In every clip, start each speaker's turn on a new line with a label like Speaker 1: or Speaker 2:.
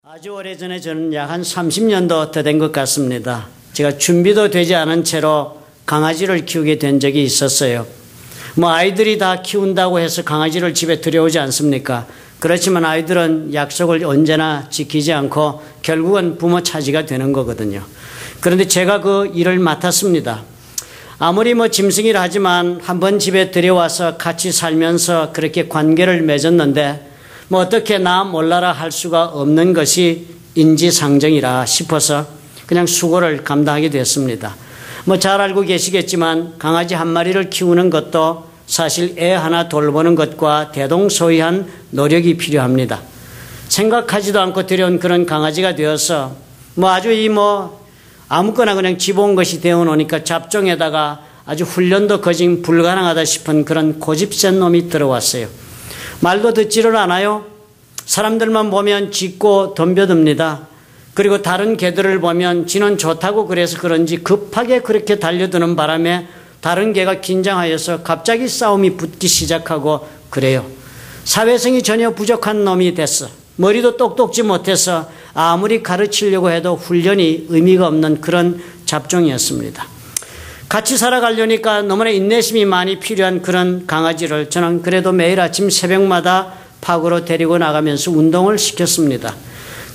Speaker 1: 아주 오래전에 저는 약 한 30년도 더 된 것 같습니다. 제가 준비도 되지 않은 채로 강아지를 키우게 된 적이 있었어요. 아이들이 다 키운다고 해서 강아지를 집에 들여오지 않습니까? 그렇지만 아이들은 약속을 언제나 지키지 않고 결국은 부모 차지가 되는 거거든요. 그런데 제가 그 일을 맡았습니다. 아무리 짐승이라 하지만 한번 집에 들여와서 같이 살면서 그렇게 관계를 맺었는데 어떻게 나 몰라라 할 수가 없는 것이 인지상정이라 싶어서 그냥 수고를 감당하게 됐습니다. 잘 알고 계시겠지만 강아지 한 마리를 키우는 것도 사실 애 하나 돌보는 것과 대동소이한 노력이 필요합니다. 생각하지도 않고 들여온 그런 강아지가 되어서 아주 아무거나 그냥 집어온 것이 되어놓으니까 잡종에다가 아주 훈련도 거진 불가능하다 싶은 그런 고집센 놈이 들어왔어요. 말도 듣지를 않아요. 사람들만 보면 짖고 덤벼듭니다. 그리고 다른 개들을 보면 지는 좋다고 그래서 그런지 급하게 그렇게 달려드는 바람에 다른 개가 긴장하여서 갑자기 싸움이 붙기 시작하고 그래요. 사회성이 전혀 부족한 놈이 됐어. 머리도 똑똑지 못해서 아무리 가르치려고 해도 훈련이 의미가 없는 그런 잡종이었습니다. 같이 살아가려니까 너무나 인내심이 많이 필요한 그런 강아지를 저는 그래도 매일 아침 새벽마다 파구로 데리고 나가면서 운동을 시켰습니다.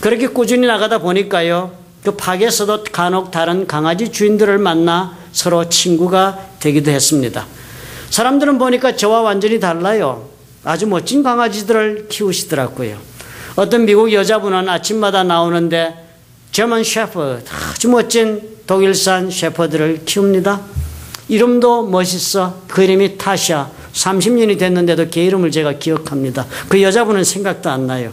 Speaker 1: 그렇게 꾸준히 나가다 보니까요, 그 팍에서도 간혹 다른 강아지 주인들을 만나 서로 친구가 되기도 했습니다. 사람들은 보니까 저와 완전히 달라요. 아주 멋진 강아지들을 키우시더라고요. 어떤 미국 여자분은 아침마다 나오는데 저먼 셰퍼드, 아주 멋진 독일산 셰퍼드를 키웁니다. 이름도 멋있어. 그 이름이 타샤. 30년이 됐는데도 걔 이름을 제가 기억합니다. 그 여자분은 생각도 안 나요.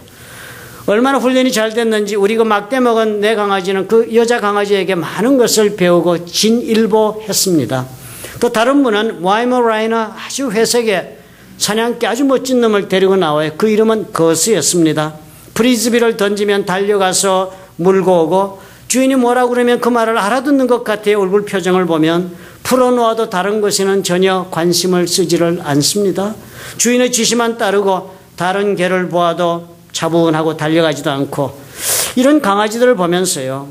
Speaker 1: 얼마나 훈련이 잘 됐는지 우리 그 막대 먹은 내 강아지는 그 여자 강아지에게 많은 것을 배우고 진일보했습니다. 또 다른 분은 와이머라이너 아주 회색의 사냥개 아주 멋진 놈을 데리고 나와요. 그 이름은 거스였습니다. 프리즈비를 던지면 달려가서 물고 오고 주인이 뭐라고 그러면 그 말을 알아듣는 것 같아요. 얼굴 표정을 보면. 풀어놓아도 다른 것에는 전혀 관심을 쓰지를 않습니다. 주인의 지시만 따르고 다른 개를 보아도 차분하고 달려가지도 않고 이런 강아지들을 보면서요.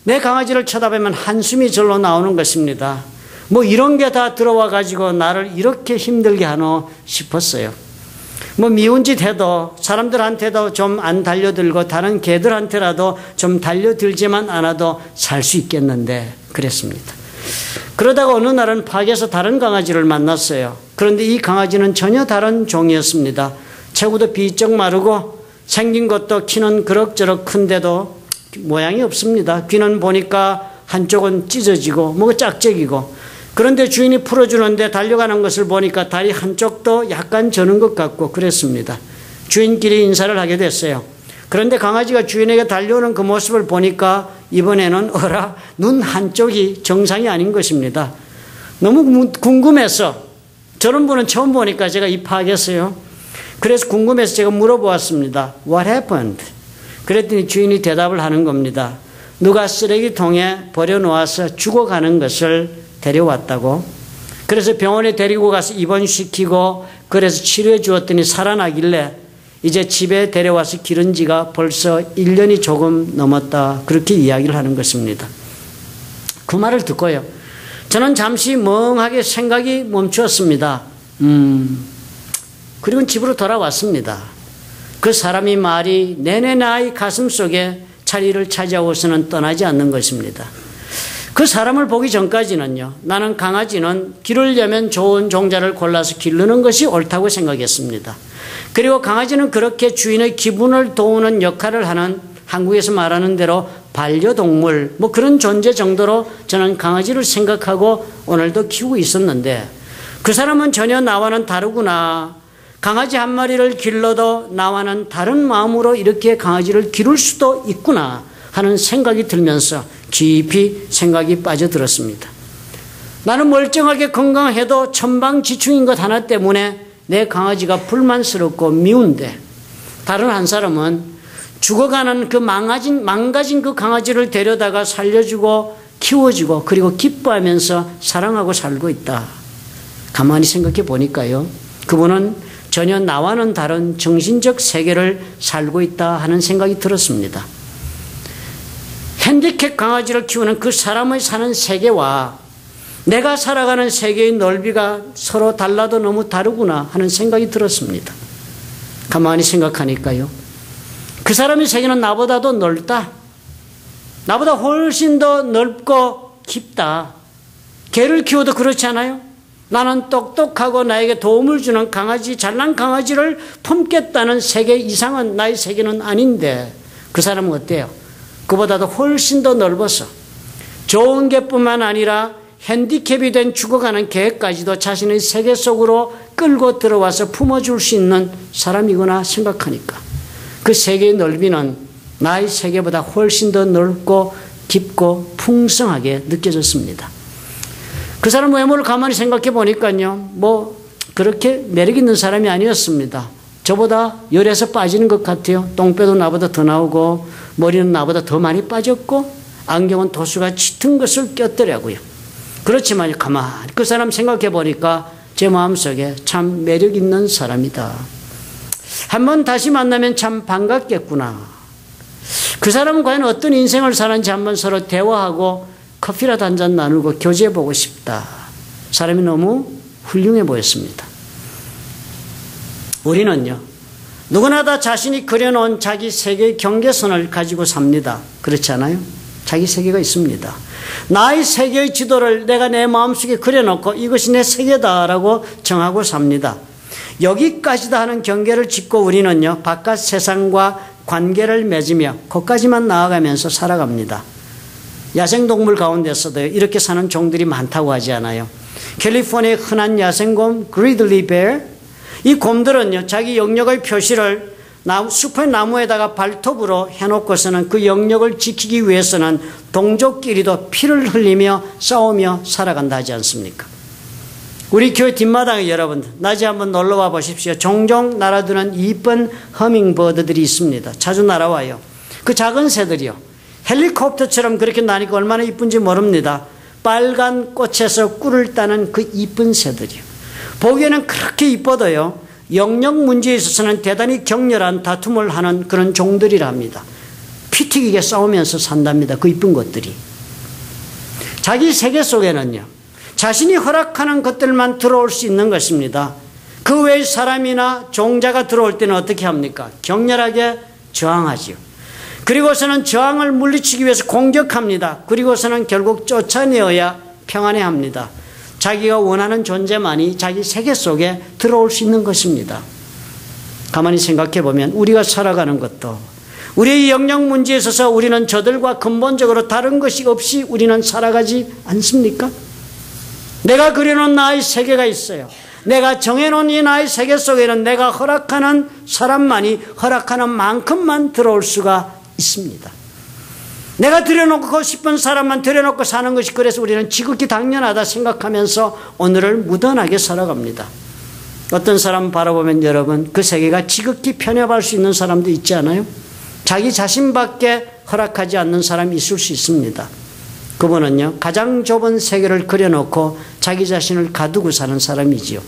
Speaker 1: 내 강아지를 쳐다보면 한숨이 절로 나오는 것입니다. 이런 게 다 들어와 가지고 나를 이렇게 힘들게 하노 싶었어요. 미운 짓 해도 사람들한테도 좀 안 달려들고 다른 개들한테라도 좀 달려들지만 않아도 살 수 있겠는데 그랬습니다. 그러다가 어느 날은 팍에서 다른 강아지를 만났어요. 그런데 이 강아지는 전혀 다른 종이었습니다. 체구도 비쩍 마르고 생긴 것도 키는 그럭저럭 큰데도 모양이 없습니다. 귀는 보니까 한쪽은 찢어지고 짝짝이고 그런데 주인이 풀어주는데 달려가는 것을 보니까 다리 한쪽도 약간 저는 것 같고 그랬습니다. 주인끼리 인사를 하게 됐어요. 그런데 강아지가 주인에게 달려오는 그 모습을 보니까 이번에는 눈 한쪽이 정상이 아닌 것입니다. 너무 궁금해서 저런 분은 처음 보니까 제가 입학했어요. 그래서 궁금해서 제가 물어보았습니다. What happened? 그랬더니 주인이 대답을 하는 겁니다. 누가 쓰레기통에 버려놓아서 죽어가는 것을 데려왔다고. 그래서 병원에 데리고 가서 입원시키고 그래서 치료해 주었더니 살아나길래 이제 집에 데려와서 기른 지가 벌써 1년이 조금 넘었다. 그렇게 이야기를 하는 것입니다. 그 말을 듣고요. 저는 잠시 멍하게 생각이 멈추었습니다. 그리고 집으로 돌아왔습니다. 그 사람이 말이 내내 나의 가슴속에 자리를 차지하고서는 떠나지 않는 것입니다. 그 사람을 보기 전까지는요. 나는 강아지는 기르려면 좋은 종자를 골라서 기르는 것이 옳다고 생각했습니다. 그리고 강아지는 그렇게 주인의 기분을 도우는 역할을 하는 한국에서 말하는 대로 반려동물 그런 존재 정도로 저는 강아지를 생각하고 오늘도 키우고 있었는데 그 사람은 전혀 나와는 다르구나. 강아지 한 마리를 길러도 나와는 다른 마음으로 이렇게 강아지를 기를 수도 있구나 하는 생각이 들면서 깊이 생각이 빠져들었습니다. 나는 멀쩡하게 건강해도 천방지축인 것 하나 때문에 내 강아지가 불만스럽고 미운데 다른 한 사람은 죽어가는 그 망가진 그 강아지를 데려다가 살려주고 키워주고 그리고 기뻐하면서 사랑하고 살고 있다. 가만히 생각해 보니까요. 그분은 전혀 나와는 다른 정신적 세계를 살고 있다 하는 생각이 들었습니다. 핸디캡 강아지를 키우는 그 사람의 사는 세계와 내가 살아가는 세계의 넓이가 서로 달라도 너무 다르구나 하는 생각이 들었습니다. 가만히 생각하니까요. 그 사람의 세계는 나보다도 넓다. 나보다 훨씬 더 넓고 깊다. 개를 키워도 그렇지 않아요? 나는 똑똑하고 나에게 도움을 주는 강아지, 잘난 강아지를 품겠다는 세계 이상은 나의 세계는 아닌데 그 사람은 어때요? 그보다도 훨씬 더 넓어서 좋은 개뿐만 아니라 핸디캡이 된 죽어가는 개까지도 자신의 세계 속으로 끌고 들어와서 품어줄 수 있는 사람이구나 생각하니까 그 세계의 넓이는 나의 세계보다 훨씬 더 넓고 깊고 풍성하게 느껴졌습니다. 그 사람 외모를 가만히 생각해 보니까요, 그렇게 매력 있는 사람이 아니었습니다. 저보다 열에서 빠지는 것 같아요. 똥배도 나보다 더 나오고, 머리는 나보다 더 많이 빠졌고, 안경은 도수가 짙은 것을 꼈더라고요. 그렇지만 가만히 그 사람 생각해 보니까 제 마음속에 참 매력 있는 사람이다. 한번 다시 만나면 참 반갑겠구나. 그 사람은 과연 어떤 인생을 사는지 한번 서로 대화하고 커피라도 한잔 나누고 교제해보고 싶다. 사람이 너무 훌륭해 보였습니다. 우리는요, 누구나 다 자신이 그려놓은 자기 세계의 경계선을 가지고 삽니다. 그렇지 않아요? 자기 세계가 있습니다. 나의 세계의 지도를 내가 내 마음속에 그려놓고 이것이 내 세계다라고 정하고 삽니다. 여기까지다 하는 경계를 짚고 우리는요, 바깥 세상과 관계를 맺으며 거기까지만 나아가면서 살아갑니다. 야생동물 가운데서도 이렇게 사는 종들이 많다고 하지 않아요? 캘리포니아의 흔한 야생곰 그리들리 베어, 이 곰들은요 자기 영역의 표시를 숲의 나무에다가 발톱으로 해놓고서는 그 영역을 지키기 위해서는 동족끼리도 피를 흘리며 싸우며 살아간다 하지 않습니까? 우리 교회 뒷마당에 여러분들 낮에 한번 놀러와 보십시오. 종종 날아드는 이쁜 허밍버드들이 있습니다. 자주 날아와요. 그 작은 새들이요, 헬리콥터처럼 그렇게 나니까 얼마나 이쁜지 모릅니다. 빨간 꽃에서 꿀을 따는 그 이쁜 새들이요. 보기에는 그렇게 이뻐도요, 영역 문제에 있어서는 대단히 격렬한 다툼을 하는 그런 종들이라 합니다. 피튀기게 싸우면서 산답니다. 그 이쁜 것들이. 자기 세계 속에는요, 자신이 허락하는 것들만 들어올 수 있는 것입니다. 그 외의 사람이나 종자가 들어올 때는 어떻게 합니까? 격렬하게 저항하지요. 그리고서는 저항을 물리치기 위해서 공격합니다. 그리고서는 결국 쫓아내어야 평안해합니다. 자기가 원하는 존재만이 자기 세계 속에 들어올 수 있는 것입니다. 가만히 생각해 보면 우리가 살아가는 것도 우리의 영역 문제에 있어서 우리는 저들과 근본적으로 다른 것이 없이 우리는 살아가지 않습니까? 내가 그려놓은 나의 세계가 있어요. 내가 정해놓은 이 나의 세계 속에는 내가 허락하는 사람만이 허락하는 만큼만 들어올 수가 있습니다. 내가 들여놓고 싶은 사람만 들여놓고 사는 것이, 그래서 우리는 지극히 당연하다 생각하면서 오늘을 무던하게 살아갑니다. 어떤 사람 바라보면 여러분, 그 세계가 지극히 편협할 수 있는 사람도 있지 않아요? 자기 자신밖에 허락하지 않는 사람이 있을 수 있습니다. 그분은요, 가장 좁은 세계를 그려놓고 자기 자신을 가두고 사는 사람이지요.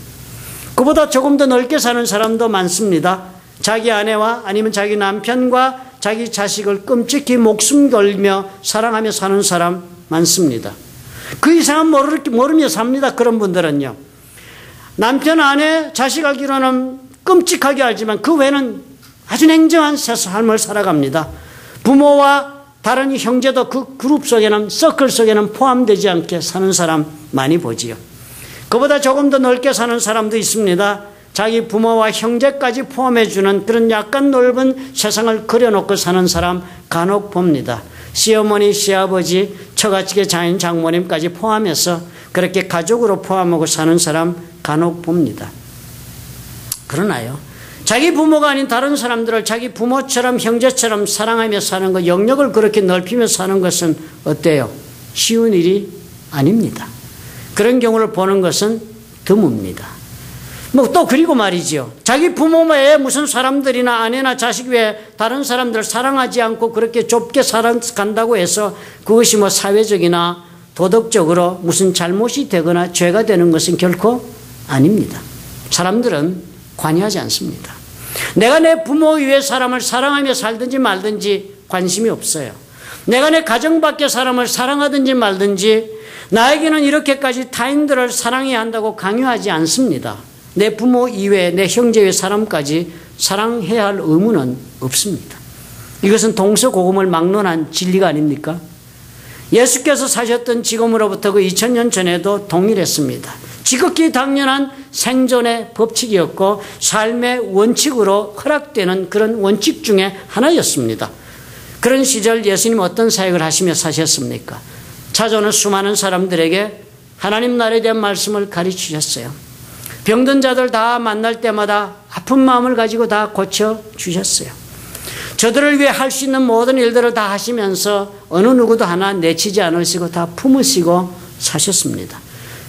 Speaker 1: 그보다 조금 더 넓게 사는 사람도 많습니다. 자기 아내와 아니면 자기 남편과 자기 자식을 끔찍히 목숨 걸며 사랑하며 사는 사람 많습니다. 그 이상은 모르며 삽니다. 그런 분들은요, 남편, 아내, 자식 알기로는 끔찍하게 알지만 그 외에는 아주 냉정한 삶을 살아갑니다. 부모와 다른 형제도 그 그룹 속에는, 서클 속에는 포함되지 않게 사는 사람 많이 보지요. 그보다 조금 더 넓게 사는 사람도 있습니다. 자기 부모와 형제까지 포함해주는 그런 약간 넓은 세상을 그려놓고 사는 사람 간혹 봅니다. 시어머니, 시아버지, 처가집의 장인, 장모님까지 포함해서 그렇게 가족으로 포함하고 사는 사람 간혹 봅니다. 그러나요, 자기 부모가 아닌 다른 사람들을 자기 부모처럼 형제처럼 사랑하며 사는 것, 영역을 그렇게 넓히며 사는 것은 어때요? 쉬운 일이 아닙니다. 그런 경우를 보는 것은 드뭅니다. 또 그리고 말이죠. 자기 부모 외에 무슨 사람들이나 아내나 자식 외에 다른 사람들을 사랑하지 않고 그렇게 좁게 살아간다고 해서 그것이 사회적이나 도덕적으로 무슨 잘못이 되거나 죄가 되는 것은 결코 아닙니다. 사람들은 관여하지 않습니다. 내가 내 부모 위에 사람을 사랑하며 살든지 말든지 관심이 없어요. 내가 내 가정 밖의 사람을 사랑하든지 말든지 나에게는 이렇게까지 타인들을 사랑해야 한다고 강요하지 않습니다. 내 부모 이외에 내 형제 외 사람까지 사랑해야 할 의무는 없습니다. 이것은 동서고금을 막론한 진리가 아닙니까? 예수께서 사셨던 지금으로부터 그 2000년 전에도 동일했습니다. 지극히 당연한 생존의 법칙이었고 삶의 원칙으로 허락되는 그런 원칙 중에 하나였습니다. 그런 시절 예수님 어떤 사역을 하시며 사셨습니까? 찾아오는 수많은 사람들에게 하나님 나라에 대한 말씀을 가르치셨어요. 병든 자들 다 만날 때마다 아픈 마음을 가지고 다 고쳐주셨어요. 저들을 위해 할 수 있는 모든 일들을 다 하시면서 어느 누구도 하나 내치지 않으시고 다 품으시고 사셨습니다.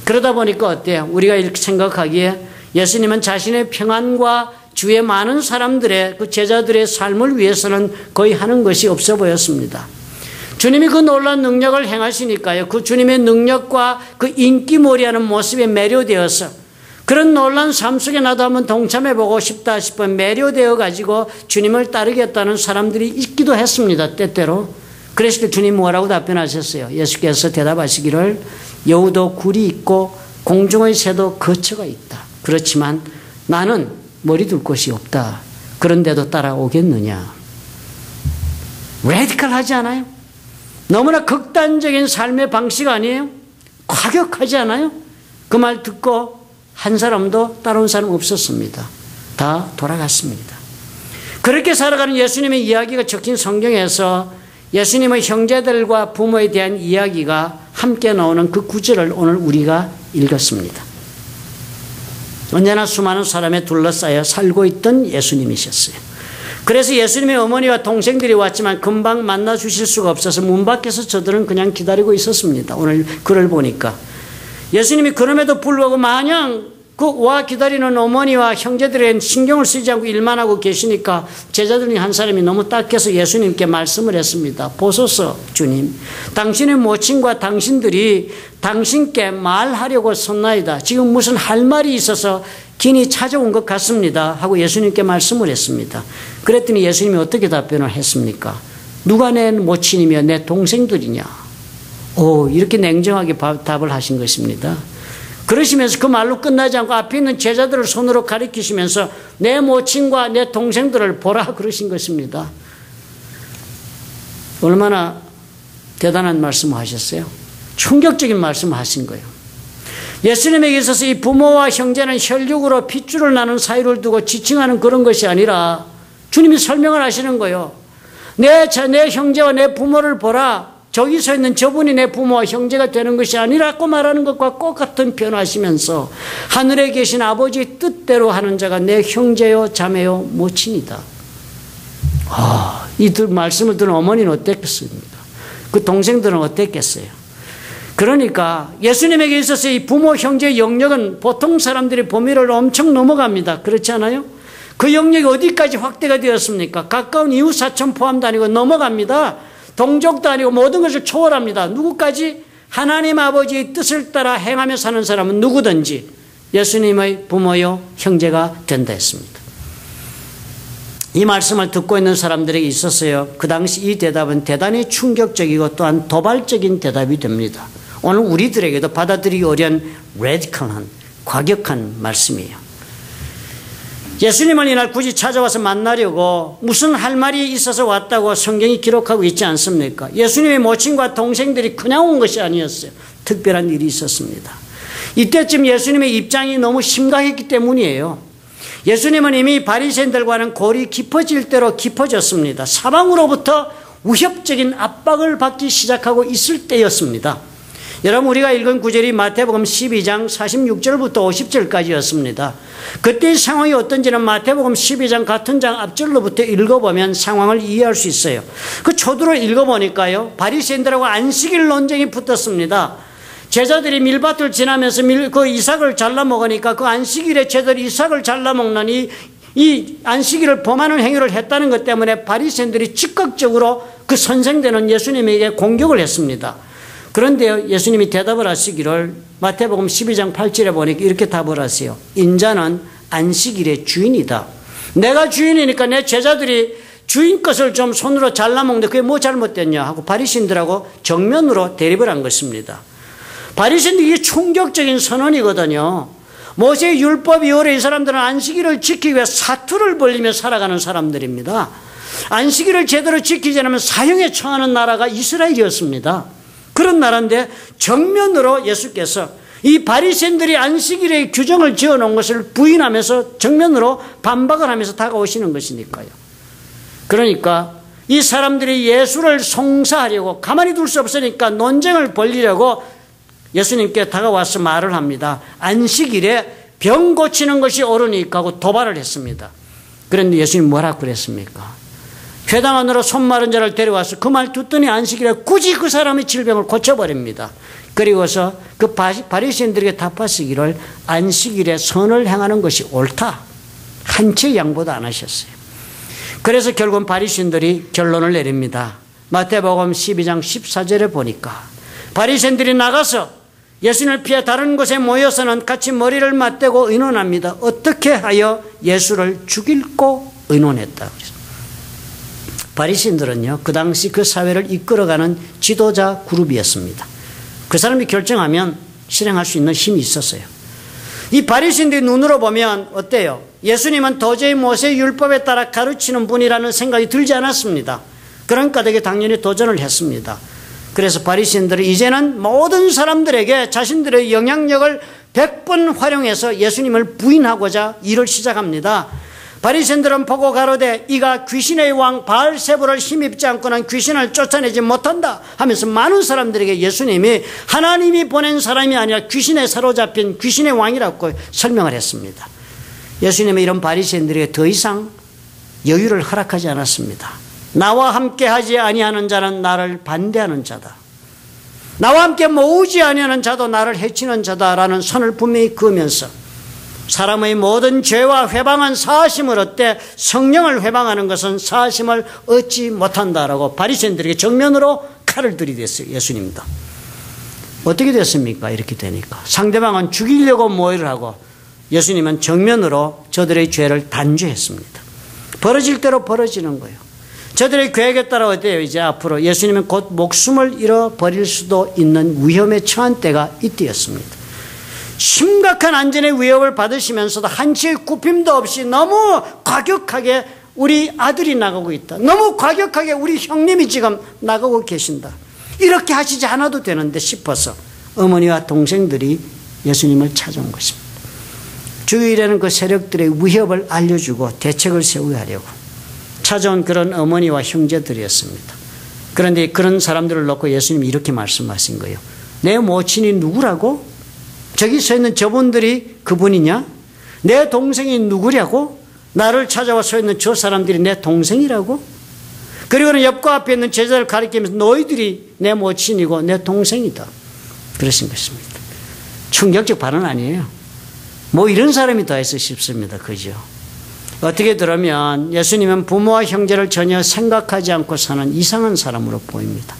Speaker 1: 그러다 보니까 어때요? 우리가 이렇게 생각하기에 예수님은 자신의 평안과 주위의 많은 사람들의 그 제자들의 삶을 위해서는 거의 하는 것이 없어 보였습니다. 주님이 그 놀라운 능력을 행하시니까요. 그 주님의 능력과 그 인기몰이하는 모습에 매료되어서 그런 놀라운 삶 속에 나도 한번 동참해보고 싶다 싶은 매료되어 가지고 주님을 따르겠다는 사람들이 있기도 했습니다. 때때로. 그랬을 때 주님 뭐라고 답변하셨어요? 예수께서 대답하시기를 여우도 굴이 있고 공중의 새도 거처가 있다. 그렇지만 나는 머리 둘 곳이 없다. 그런데도 따라오겠느냐. 레디컬하지 않아요? 너무나 극단적인 삶의 방식 아니에요? 과격하지 않아요? 그 말 듣고 한 사람도 따라온 사람 없었습니다. 다 돌아갔습니다. 그렇게 살아가는 예수님의 이야기가 적힌 성경에서 예수님의 형제들과 부모에 대한 이야기가 함께 나오는 그 구절을 오늘 우리가 읽었습니다. 언제나 수많은 사람에 둘러싸여 살고 있던 예수님이셨어요. 그래서 예수님의 어머니와 동생들이 왔지만 금방 만나 주실 수가 없어서 문 밖에서 저들은 그냥 기다리고 있었습니다. 오늘 글을 보니까. 예수님이 그럼에도 불구하고 마냥 그 와 기다리는 어머니와 형제들에겐 신경을 쓰지 않고 일만 하고 계시니까 제자들 중에 한 사람이 너무 딱해서 예수님께 말씀을 했습니다. 보소서 주님, 당신의 모친과 당신들이 당신께 말하려고 섰나이다. 지금 무슨 할 말이 있어서 긴히 찾아온 것 같습니다. 하고 예수님께 말씀을 했습니다. 그랬더니 예수님이 어떻게 답변을 했습니까? 누가 내 모친이며 내 동생들이냐? 이렇게 냉정하게 답을 하신 것입니다. 그러시면서 그 말로 끝나지 않고 앞에 있는 제자들을 손으로 가리키시면서 내 모친과 내 동생들을 보라 그러신 것입니다. 얼마나 대단한 말씀을 하셨어요? 충격적인 말씀을 하신 거예요. 예수님에게 있어서 이 부모와 형제는 혈육으로 핏줄을 나눈 사이를 두고 지칭하는 그런 것이 아니라 주님이 설명을 하시는 거예요. 내 형제와 내 부모를 보라. 저기 서 있는 저분이 내 부모와 형제가 되는 것이 아니라고 말하는 것과 똑같은 표현하시면서 하늘에 계신 아버지의 뜻대로 하는 자가 내 형제요 자매요 모친이다. 이 말씀을 들은 어머니는 어땠겠습니까? 그 동생들은 어땠겠어요? 그러니까 예수님에게 있어서 이 부모 형제의 영역은 보통 사람들이 범위를 엄청 넘어갑니다. 그렇지 않아요? 그 영역이 어디까지 확대가 되었습니까? 가까운 이웃 사촌 포함도 아니고 넘어갑니다. 동족도 아니고 모든 것을 초월합니다. 누구까지? 하나님 아버지의 뜻을 따라 행하며 사는 사람은 누구든지 예수님의 부모요 형제가 된다 했습니다. 이 말씀을 듣고 있는 사람들에게 있었어요. 그 당시 이 대답은 대단히 충격적이고 또한 도발적인 대답이 됩니다. 오늘 우리들에게도 받아들이기 어려운 레디컬한 과격한 말씀이에요. 예수님은 이날 굳이 찾아와서 만나려고 무슨 할 말이 있어서 왔다고 성경이 기록하고 있지 않습니까? 예수님의 모친과 동생들이 그냥 온 것이 아니었어요. 특별한 일이 있었습니다. 이때쯤 예수님의 입장이 너무 심각했기 때문이에요. 예수님은 이미 바리새인들과는 골이 깊어질 대로 깊어졌습니다. 사방으로부터 위협적인 압박을 받기 시작하고 있을 때였습니다. 여러분, 우리가 읽은 구절이 마태복음 12장 46절부터 50절까지였습니다. 그때의 상황이 어떤지는 마태복음 12장 같은 장 앞절로부터 읽어보면 상황을 이해할 수 있어요. 그 초두를 읽어보니까요, 바리새인들하고 안식일 논쟁이 붙었습니다. 제자들이 밀밭을 지나면서 그 이삭을 잘라 먹으니까 그 안식일에 제자들이 이삭을 잘라 먹는 이 안식일을 범하는 행위를 했다는 것 때문에 바리새인들이 즉각적으로 그 선생되는 예수님에게 공격을 했습니다. 그런데 예수님이 대답을 하시기를 마태복음 12장 8절에 보니까 이렇게 답을 하세요. 인자는 안식일의 주인이다. 내가 주인이니까 내 제자들이 주인 것을 좀 손으로 잘라먹는데 그게 뭐 잘못됐냐 하고 바리새인들하고 정면으로 대립을 한 것입니다. 바리새인들 이게 충격적인 선언이거든요. 모세의 율법 이후에 이 사람들은 안식일을 지키기 위해 사투를 벌리며 살아가는 사람들입니다. 안식일을 제대로 지키지 않으면 사형에 처하는 나라가 이스라엘이었습니다. 그런 나라인데 정면으로 예수께서 이 바리새인들이 안식일의 규정을 지어놓은 것을 부인하면서 정면으로 반박을 하면서 다가오시는 것이니까요. 그러니까 이 사람들이 예수를 송사하려고 가만히 둘 수 없으니까 논쟁을 벌이려고 예수님께 다가와서 말을 합니다. 안식일에 병 고치는 것이 옳으니까 하고 도발을 했습니다. 그런데 예수님 뭐라고 그랬습니까? 회당 안으로 손 마른 자를 데려와서 그 말 듣더니 안식일에 굳이 그 사람의 질병을 고쳐버립니다. 그리고서 그 바리새인들에게 답하시기를 안식일에 선을 행하는 것이 옳다. 한 채 양보도 안 하셨어요. 그래서 결국은 바리새인들이 결론을 내립니다. 마태복음 12장 14절에 보니까 바리새인들이 나가서 예수님을 피해 다른 곳에 모여서는 같이 머리를 맞대고 의논합니다. 어떻게 하여 예수를 죽일고 의논했다. 바리새인들은요, 그 당시 그 사회를 이끌어가는 지도자 그룹이었습니다. 그 사람이 결정하면 실행할 수 있는 힘이 있었어요. 이 바리새인들의 눈으로 보면 어때요? 예수님은 도저히 모세의 율법에 따라 가르치는 분이라는 생각이 들지 않았습니다. 그러니까 되게 당연히 도전을 했습니다. 그래서 바리새인들은 이제는 모든 사람들에게 자신들의 영향력을 100번 활용해서 예수님을 부인하고자 일을 시작합니다. 바리새인들은 보고 가로되 이가 귀신의 왕 바알세불을 힘입지 않고는 귀신을 쫓아내지 못한다 하면서 많은 사람들에게 예수님이 하나님이 보낸 사람이 아니라 귀신에 사로잡힌 귀신의 왕이라고 설명을 했습니다. 예수님은 이런 바리새인들에게 더 이상 여유를 허락하지 않았습니다. 나와 함께 하지 아니하는 자는 나를 반대하는 자다. 나와 함께 모으지 아니하는 자도 나를 해치는 자다라는 선을 분명히 그으면서 사람의 모든 죄와 회방한 사하심을 얻되 성령을 회방하는 것은 사하심을 얻지 못한다라고 바리새인들에게 정면으로 칼을 들이댔어요. 예수님도. 어떻게 됐습니까? 이렇게 되니까 상대방은 죽이려고 모의를 하고 예수님은 정면으로 저들의 죄를 단죄했습니다. 벌어질 대로 벌어지는 거예요. 저들의 계획에 따라 어때요? 이제 앞으로 예수님은 곧 목숨을 잃어버릴 수도 있는 위험에 처한 때가 이때였습니다. 심각한 안전의 위협을 받으시면서도 한치의 굽힘도 없이 너무 과격하게 우리 아들이 나가고 있다. 너무 과격하게 우리 형님이 지금 나가고 계신다. 이렇게 하시지 않아도 되는데 싶어서 어머니와 동생들이 예수님을 찾아온 것입니다. 주일에는 그 세력들의 위협을 알려주고 대책을 세워야 하려고 찾아온 그런 어머니와 형제들이었습니다. 그런데 그런 사람들을 놓고 예수님이 이렇게 말씀하신 거예요. 내 모친이 누구라고? 저기 서 있는 저분들이 그분이냐? 내 동생이 누구냐고? 나를 찾아와 서 있는 저 사람들이 내 동생이라고? 그리고는 옆과 앞에 있는 제자를 가리키면서 너희들이 내 모친이고 내 동생이다. 그러신 것입니다. 충격적 발언 아니에요. 뭐 이런 사람이 더 있어 싶습니다. 그죠? 어떻게 들으면 예수님은 부모와 형제를 전혀 생각하지 않고 사는 이상한 사람으로 보입니다.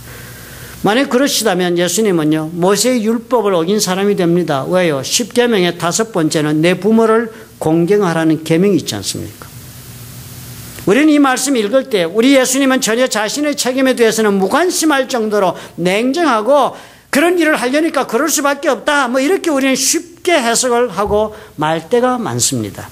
Speaker 1: 만약 그러시다면 예수님은요, 모세의 율법을 어긴 사람이 됩니다. 왜요? 10계명의 5번째는 내 부모를 공경하라는 계명이 있지 않습니까? 우리는 이 말씀 읽을 때 우리 예수님은 전혀 자신의 책임에 대해서는 무관심할 정도로 냉정하고 그런 일을 하려니까 그럴 수밖에 없다. 뭐 이렇게 우리는 쉽게 해석을 하고 말 때가 많습니다.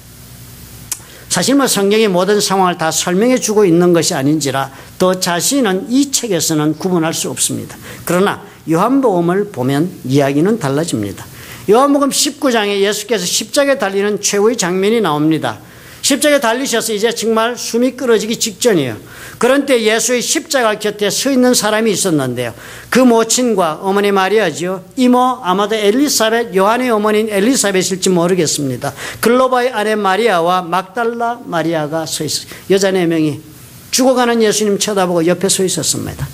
Speaker 1: 사실 뭐 성경의 모든 상황을 다 설명해 주고 있는 것이 아닌지라 또 자신은 이 책에서는 구분할 수 없습니다. 그러나 요한복음을 보면 이야기는 달라집니다. 요한복음 19장에 예수께서 십자가에 달리는 최후의 장면이 나옵니다. 십자가에 달리셔서 이제 정말 숨이 끊어지기 직전이에요. 그런 때 예수의 십자가 곁에 서 있는 사람이 있었는데요. 그 모친과 어머니 마리아지요. 이모 아마도 엘리사벳, 요한의 어머니인 엘리사벳일지 모르겠습니다. 글로바의 아내 마리아와 막달라 마리아가 서 있어요. 여자 4명이 죽어가는 예수님 쳐다보고 옆에 서 있었습니다.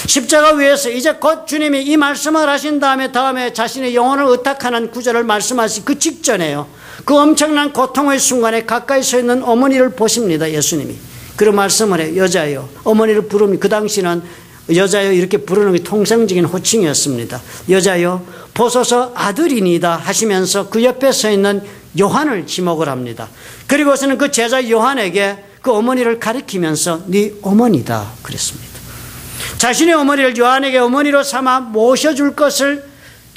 Speaker 1: 십자가 위에서 이제 곧 주님이 이 말씀을 하신 다음에 자신의 영혼을 의탁하는 구절을 말씀하신 그 직전에요. 그 엄청난 고통의 순간에 가까이 서 있는 어머니를 보십니다. 예수님이. 그런 말씀을 해요. 여자요. 어머니를 부르면 그 당시는 여자요 이렇게 부르는 게 통상적인 호칭이었습니다. 여자요 보소서 아들이니다 하시면서 그 옆에 서 있는 요한을 지목을 합니다. 그리고서는 그 제자 요한에게 그 어머니를 가리키면서 네 어머니다 그랬습니다. 자신의 어머니를 요한에게 어머니로 삼아 모셔줄 것을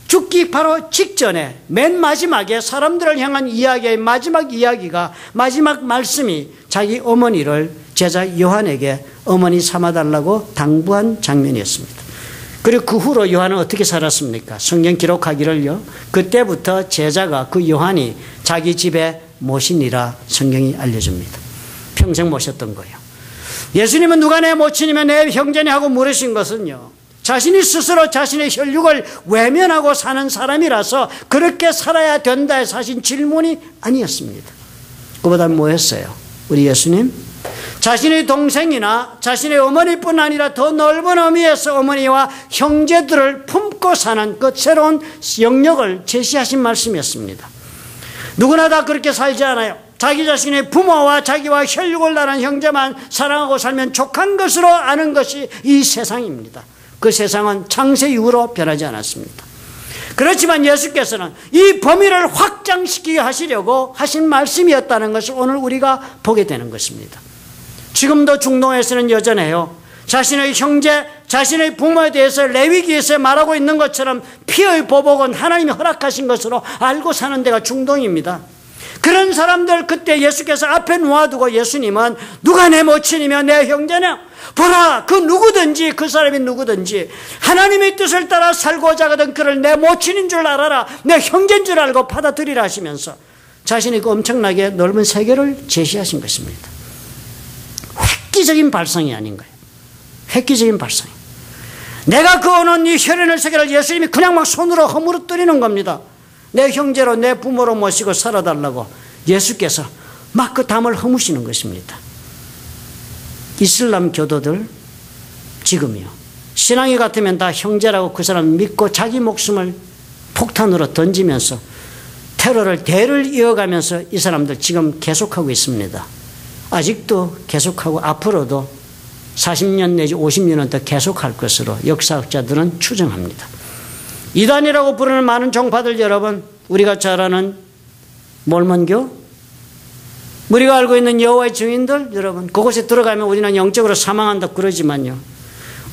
Speaker 1: 죽기 바로 직전에 맨 마지막에 사람들을 향한 이야기의 마지막 이야기가, 마지막 말씀이 자기 어머니를 제자 요한에게 어머니 삼아달라고 당부한 장면이었습니다. 그리고 그 후로 요한은 어떻게 살았습니까? 성경 기록하기를요, 그때부터 제자가 그 요한이 자기 집에 모시니라 성경이 알려줍니다. 평생 모셨던 거예요. 예수님은 누가 내 모친이며 내 형제니 하고 물으신 것은요, 자신이 스스로 자신의 혈육을 외면하고 사는 사람이라서 그렇게 살아야 된다 해서 하신 질문이 아니었습니다. 그보다 뭐였어요? 우리 예수님 자신의 동생이나 자신의 어머니뿐 아니라 더 넓은 의미에서 어머니와 형제들을 품고 사는 그 새로운 영역을 제시하신 말씀이었습니다. 누구나 다 그렇게 살지 않아요. 자기 자신의 부모와 자기와 혈육을 나눈 형제만 사랑하고 살면 족한 것으로 아는 것이 이 세상입니다. 그 세상은 창세 이후로 변하지 않았습니다. 그렇지만 예수께서는 이 범위를 확장시키게 하시려고 하신 말씀이었다는 것을 오늘 우리가 보게 되는 것입니다. 지금도 중동에서는 여전해요. 자신의 형제, 자신의 부모에 대해서 레위기에서 말하고 있는 것처럼 피의 보복은 하나님이 허락하신 것으로 알고 사는 데가 중동입니다. 그런 사람들 그때 예수께서 앞에 놓아두고 예수님은 누가 내 모친이며 내 형제냐? 보라, 그 누구든지, 그 사람이 누구든지 하나님의 뜻을 따라 살고자 하거든 그를 내 모친인 줄 알아라, 내 형제인 줄 알고 받아들이라 하시면서 자신이 그 엄청나게 넓은 세계를 제시하신 것입니다. 획기적인 발상이 아닌 거예요. 획기적인 발상. 내가 그어놓은 이 혈연의 세계를 예수님이 그냥 막 손으로 허물어뜨리는 겁니다. 내 형제로 내 부모로 모시고 살아달라고 예수께서 막 그 담을 허무시는 것입니다. 이슬람 교도들 지금요, 신앙이 같으면 다 형제라고 그 사람 믿고 자기 목숨을 폭탄으로 던지면서 테러를 대를 이어가면서 이 사람들 지금 계속하고 있습니다. 아직도 계속하고 앞으로도 40년 내지 50년은 더 계속할 것으로 역사학자들은 추정합니다. 이단이라고 부르는 많은 종파들 여러분, 우리가 잘 아는 몰몬교, 우리가 알고 있는 여호와의 증인들 여러분, 그곳에 들어가면 우리는 영적으로 사망한다고 그러지만요,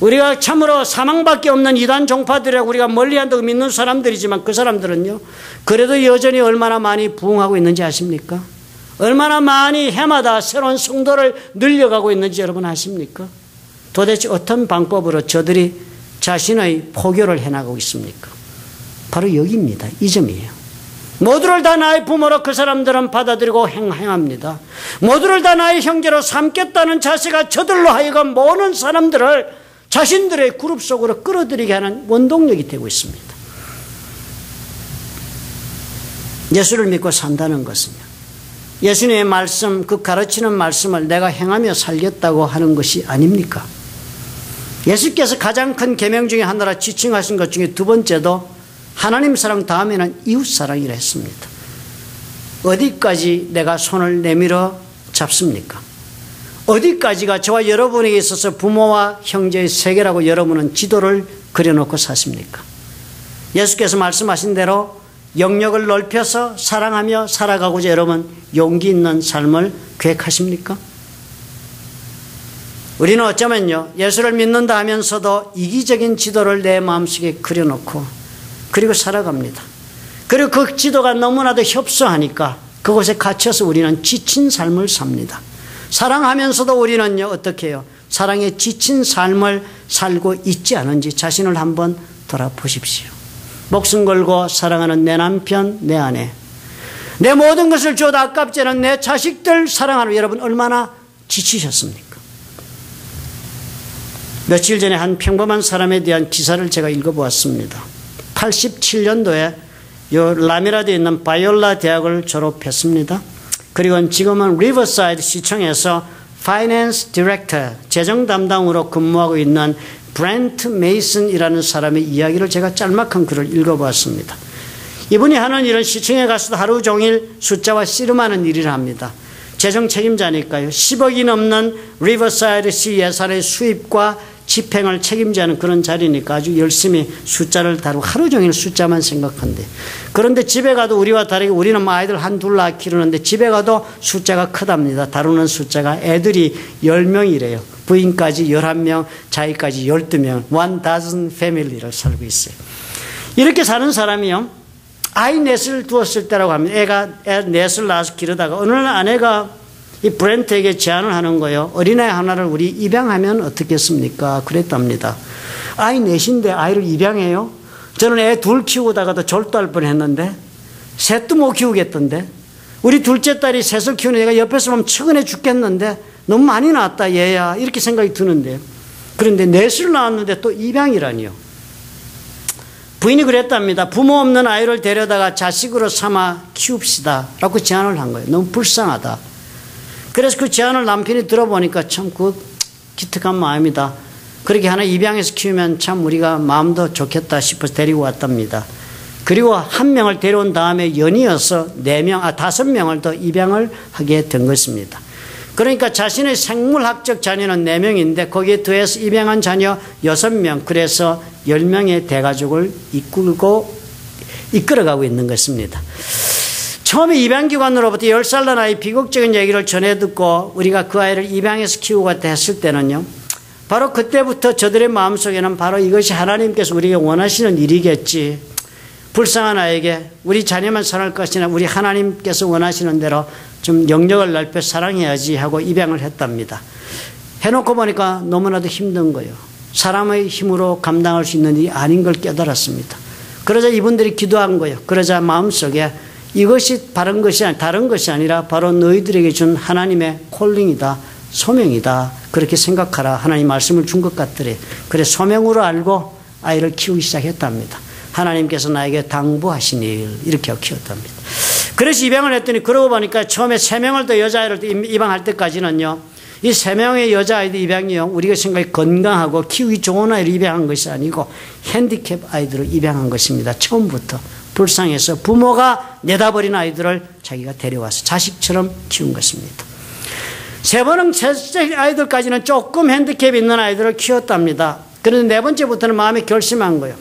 Speaker 1: 우리가 참으로 사망밖에 없는 이단 종파들이라고 우리가 멀리한다고 믿는 사람들이지만 그 사람들은요, 그래도 여전히 얼마나 많이 부흥하고 있는지 아십니까? 얼마나 많이 해마다 새로운 성도를 늘려가고 있는지 여러분 아십니까? 도대체 어떤 방법으로 저들이 자신의 포교를 해나가고 있습니까? 바로 여기입니다. 이 점이에요. 모두를 다 나의 부모로 그 사람들은 받아들이고 행합니다. 모두를 다 나의 형제로 삼겠다는 자세가 저들로 하여금 모든 사람들을 자신들의 그룹 속으로 끌어들이게 하는 원동력이 되고 있습니다. 예수를 믿고 산다는 것은요, 예수님의 말씀, 그 가르치는 말씀을 내가 행하며 살겠다고 하는 것이 아닙니까? 예수께서 가장 큰 계명 중에 하나라 지칭하신 것 중에 두 번째도 하나님 사랑 다음에는 이웃 사랑이라 했습니다. 어디까지 내가 손을 내밀어 잡습니까? 어디까지가 저와 여러분에게 있어서 부모와 형제의 세계라고 여러분은 지도를 그려놓고 사십니까? 예수께서 말씀하신 대로 영역을 넓혀서 사랑하며 살아가고자 여러분 용기 있는 삶을 계획하십니까? 우리는 어쩌면요, 예수를 믿는다 하면서도 이기적인 지도를 내 마음속에 그려놓고 그리고 살아갑니다. 그리고 그 지도가 너무나도 협소하니까 그곳에 갇혀서 우리는 지친 삶을 삽니다. 사랑하면서도 우리는요, 어떻게 해요? 사랑에 지친 삶을 살고 있지 않은지 자신을 한번 돌아보십시오. 목숨 걸고 사랑하는 내 남편, 내 아내, 내 모든 것을 줘도 아깝지 않은 내 자식들 사랑하는 여러분 얼마나 지치셨습니까? 며칠 전에 한 평범한 사람에 대한 기사를 제가 읽어보았습니다. 87년도에 요 라미라드에 있는 바이올라 대학을 졸업했습니다. 그리고 지금은 리버사이드 시청에서 파이낸스 디렉터, 재정 담당으로 근무하고 있는 브렌트 메이슨이라는 사람의 이야기를 제가 짤막한 글을 읽어보았습니다. 이분이 하는 일은 시청에 가서도 하루 종일 숫자와 씨름하는 일을 합니다. 재정 책임자니까요. 10억이 넘는 리버사이드 시 예산의 수입과 집행을 책임져야 하는 그런 자리니까 아주 열심히 숫자를 다루고 하루 종일 숫자만 생각한대. 그런데 집에 가도 우리와 다르게 우리는 뭐 아이들 한둘 낳아 키우는데 집에 가도 숫자가 크답니다. 다루는 숫자가 애들이 10명이래요. 부인까지 11명, 자기까지 12명, 1,000 패밀리를 살고 있어요. 이렇게 사는 사람이요, 아이 넷을 두었을 때라고 합니다. 애 넷을 낳아서 기르다가 어느 날 아내가 이 브렌트에게 제안을 하는 거예요. 어린아이 하나를 우리 입양하면 어떻겠습니까? 그랬답니다. 아이 넷인데 아이를 입양해요? 저는 애 둘 키우다가도 절도할 뻔했는데 셋도 못 키우겠던데, 우리 둘째 딸이 셋을 키우는 애가 옆에서 보면 측은해 죽겠는데 너무 많이 낳았다 얘야, 이렇게 생각이 드는데, 그런데 넷을 낳았는데 또 입양이라니요. 부인이 그랬답니다. 부모 없는 아이를 데려다가 자식으로 삼아 키웁시다 라고 제안을 한 거예요. 너무 불쌍하다. 그래서 그 제안을 남편이 들어보니까 참 그 기특한 마음이다. 그렇게 하나 입양해서 키우면 참 우리가 마음도 좋겠다 싶어서 데리고 왔답니다. 그리고 한 명을 데려온 다음에 연이어서 5명을 더 입양을 하게 된 것입니다. 그러니까 자신의 생물학적 자녀는 4명인데 거기에 더해서 입양한 자녀 6명, 그래서 10명의 대가족을 이끌어가고 있는 것입니다. 처음에 입양기관으로부터 10살 난 아이 비극적인 얘기를 전해 듣고 우리가 그 아이를 입양해서 키우고 했을 때는요, 바로 그때부터 저들의 마음속에는 바로 이것이 하나님께서 우리에게 원하시는 일이겠지. 불쌍한 아이에게 우리 자녀만 살아날 것이나 우리 하나님께서 원하시는 대로 좀 영역을 넓혀 사랑해야지 하고 입양을 했답니다. 해놓고 보니까 너무나도 힘든 거예요. 사람의 힘으로 감당할 수 있는 일이 아닌 걸 깨달았습니다. 그러자 이분들이 기도한 거예요. 그러자 마음속에 이것이 다른 것이 아니라 바로 너희들에게 준 하나님의 콜링이다, 소명이다, 그렇게 생각하라. 하나님 말씀을 준 것 같더래. 그래 소명으로 알고 아이를 키우기 시작했답니다. 하나님께서 나에게 당부하신 일, 이렇게 키웠답니다. 그래서 입양을 했더니 그러고 보니까 처음에 3명을 더 여자아이를 입양할 때까지는요, 이 3명의 여자아이들 입양이요, 우리가 생각해 건강하고 키우기 좋은 아이를 입양한 것이 아니고 핸디캡 아이들을 입양한 것입니다. 처음부터 불쌍해서 부모가 내다버린 아이들을 자기가 데려와서 자식처럼 키운 것입니다. 3번은 셋째 아이들까지는 조금 핸디캡이 있는 아이들을 키웠답니다. 그런데 4번째부터는 마음에 결심한 거예요.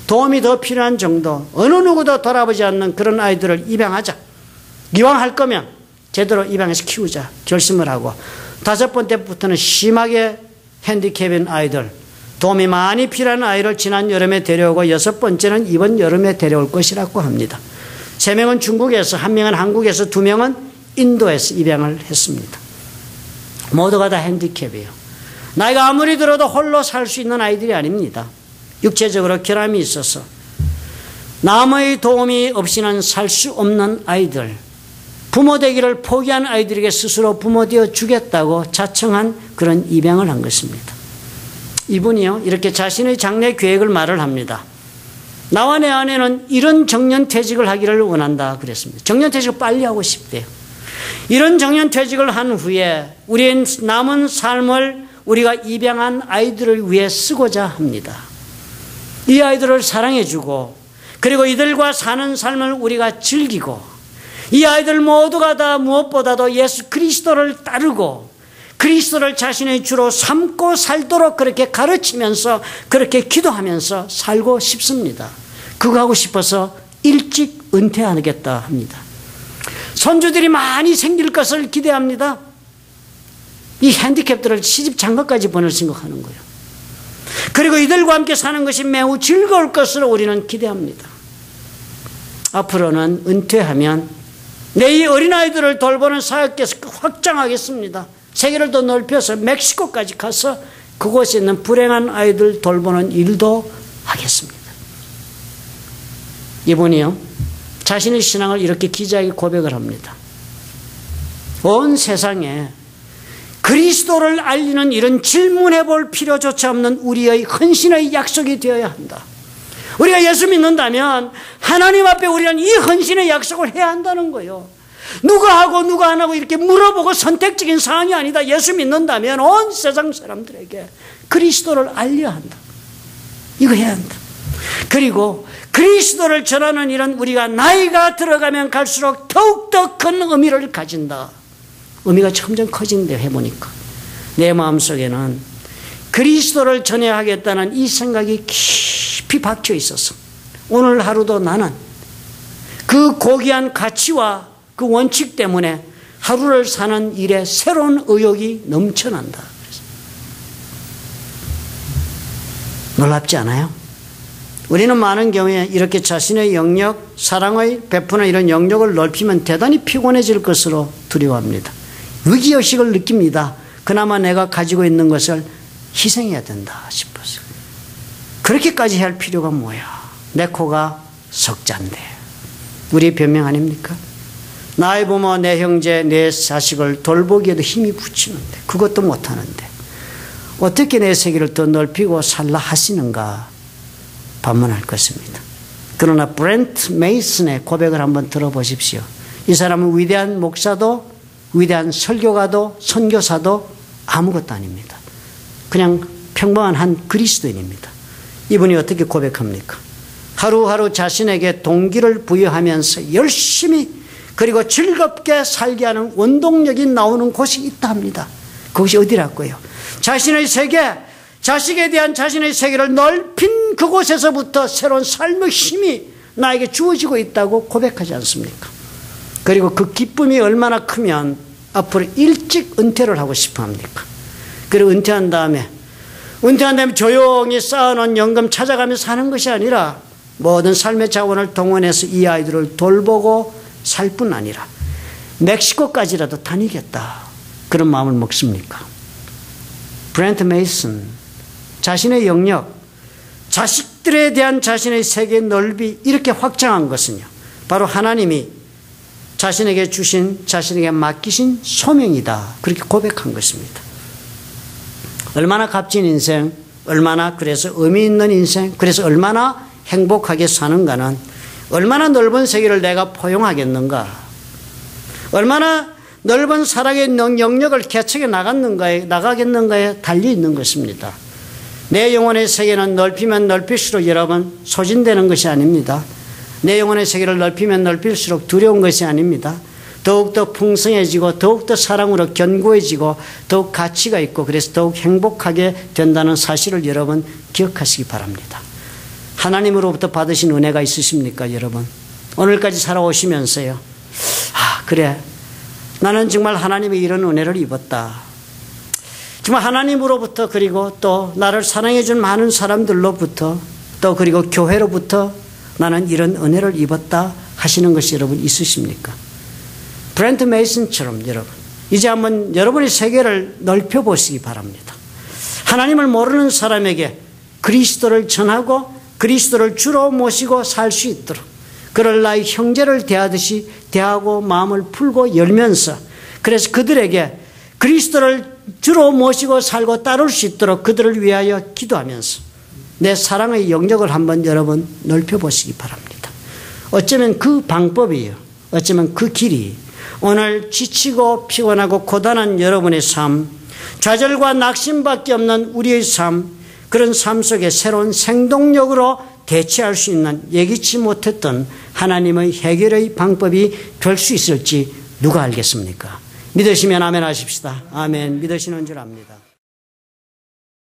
Speaker 1: 도움이 더 필요한 정도, 어느 누구도 돌아보지 않는 그런 아이들을 입양하자. 이왕 할 거면 제대로 입양해서 키우자 결심을 하고, 5번째부터는 심하게 핸디캡인 아이들, 도움이 많이 필요한 아이를 지난 여름에 데려오고 6번째는 이번 여름에 데려올 것이라고 합니다. 3명은 중국에서, 1명은 한국에서, 2명은 인도에서 입양을 했습니다. 모두가 다 핸디캡이에요. 나이가 아무리 들어도 홀로 살 수 있는 아이들이 아닙니다. 육체적으로 결함이 있어서 남의 도움이 없이는 살 수 없는 아이들, 부모 되기를 포기한 아이들에게 스스로 부모 되어 주겠다고 자청한 그런 입양을 한 것입니다. 이분이요, 이렇게 자신의 장래 계획을 말을 합니다. 나와 내 아내는 이런 정년퇴직을 하기를 원한다 그랬습니다. 정년퇴직을 빨리 하고 싶대요. 이런 정년퇴직을 한 후에 우리의 남은 삶을 우리가 입양한 아이들을 위해 쓰고자 합니다. 이 아이들을 사랑해주고, 그리고 이들과 사는 삶을 우리가 즐기고, 이 아이들 모두가 다 무엇보다도 예수 그리스도를 따르고 그리스도를 자신의 주로 삼고 살도록 그렇게 가르치면서, 그렇게 기도하면서 살고 싶습니다. 그거 하고 싶어서 일찍 은퇴하겠다 합니다. 손주들이 많이 생길 것을 기대합니다. 이 핸디캡들을 시집 장가까지 보낼 생각하는 거예요. 그리고 이들과 함께 사는 것이 매우 즐거울 것으로 우리는 기대합니다. 앞으로는 은퇴하면 내 이 어린아이들을 돌보는 사역께서 확장하겠습니다. 세계를 더 넓혀서 멕시코까지 가서 그곳에 있는 불행한 아이들 돌보는 일도 하겠습니다. 이분이요, 자신의 신앙을 이렇게 기자에게 고백을 합니다. 온 세상에 그리스도를 알리는 이런 질문해 볼 필요조차 없는 우리의 헌신의 약속이 되어야 한다. 우리가 예수 믿는다면 하나님 앞에 우리는 이 헌신의 약속을 해야 한다는 거예요. 누가 하고 누가 안 하고 이렇게 물어보고 선택적인 사안이 아니다. 예수 믿는다면 온 세상 사람들에게 그리스도를 알려야 한다. 이거 해야 한다. 그리고 그리스도를 전하는 일은 우리가 나이가 들어가면 갈수록 더욱더 큰 의미를 가진다. 의미가 점점 커진대요. 해보니까 내 마음속에는 그리스도를 전해야 하겠다는 이 생각이 깊이 박혀 있어서 오늘 하루도 나는 그 고귀한 가치와 그 원칙 때문에 하루를 사는 일에 새로운 의욕이 넘쳐난다. 놀랍지 않아요? 우리는 많은 경우에 이렇게 자신의 영역, 사랑의 베푸는 이런 영역을 넓히면 대단히 피곤해질 것으로 두려워합니다. 위기의식을 느낍니다. 그나마 내가 가지고 있는 것을 희생해야 된다 싶어서. 그렇게까지 할 필요가 뭐야? 내 코가 석잔데. 우리 변명 아닙니까? 나의 부모, 내 형제, 내 자식을 돌보기에도 힘이 붙이는데 그것도 못하는데 어떻게 내 세계를 더 넓히고 살라 하시는가 반문할 것입니다. 그러나 브렌트 메이슨의 고백을 한번 들어보십시오. 이 사람은 위대한 목사도 위대한 설교가도 선교사도 아무것도 아닙니다. 그냥 평범한 한 그리스도인입니다. 이분이 어떻게 고백합니까? 하루하루 자신에게 동기를 부여하면서 열심히 그리고 즐겁게 살게 하는 원동력이 나오는 곳이 있다 합니다. 그것이 어디라고요? 자신의 세계, 자식에 대한 자신의 세계를 넓힌 그곳에서부터 새로운 삶의 힘이 나에게 주어지고 있다고 고백하지 않습니까? 그리고 그 기쁨이 얼마나 크면 앞으로 일찍 은퇴를 하고 싶어 합니까? 그리고 은퇴한 다음에 조용히 쌓아놓은 연금 찾아가며 사는 것이 아니라 모든 삶의 자원을 동원해서 이 아이들을 돌보고 살 뿐 아니라 멕시코까지라도 다니겠다. 그런 마음을 먹습니까? 브렌트 메이슨, 자신의 영역, 자식들에 대한 자신의 세계 넓이 이렇게 확장한 것은요, 바로 하나님이 자신에게 주신, 자신에게 맡기신 소명이다. 그렇게 고백한 것입니다. 얼마나 값진 인생, 얼마나 그래서 의미 있는 인생, 그래서 얼마나 행복하게 사는가는 얼마나 넓은 세계를 내가 포용하겠는가, 얼마나 넓은 사랑의 영역을 개척해 나가겠는가에 달려 있는 것입니다. 내 영혼의 세계는 넓히면 넓힐수록 여러분 소진되는 것이 아닙니다. 내 영혼의 세계를 넓히면 넓힐수록 두려운 것이 아닙니다. 더욱더 풍성해지고 더욱더 사랑으로 견고해지고 더욱 가치가 있고 그래서 더욱 행복하게 된다는 사실을 여러분 기억하시기 바랍니다. 하나님으로부터 받으신 은혜가 있으십니까, 여러분? 오늘까지 살아오시면서요, 그래, 나는 정말 하나님의 이런 은혜를 입었다. 정말 하나님으로부터 그리고 또 나를 사랑해 준 많은 사람들로부터 또 그리고 교회로부터 나는 이런 은혜를 입었다 하시는 것이 여러분 있으십니까? 브렌트 메이슨처럼 여러분 이제 한번 여러분의 세계를 넓혀보시기 바랍니다. 하나님을 모르는 사람에게 그리스도를 전하고 그리스도를 주로 모시고 살 수 있도록 그를 나의 형제를 대하듯이 대하고 마음을 풀고 열면서 그래서 그들에게 그리스도를 주로 모시고 살고 따를 수 있도록 그들을 위하여 기도하면서 내 사랑의 영역을 한번 여러분 넓혀보시기 바랍니다. 어쩌면 그 방법이에요. 어쩌면 그 길이 오늘 지치고 피곤하고 고단한 여러분의 삶, 좌절과 낙심밖에 없는 우리의 삶, 그런 삶 속에 새로운 생동력으로 대체할 수 있는 예기치 못했던 하나님의 해결의 방법이 될 수 있을지 누가 알겠습니까? 믿으시면 아멘 하십시다. 아멘. 믿으시는 줄 압니다.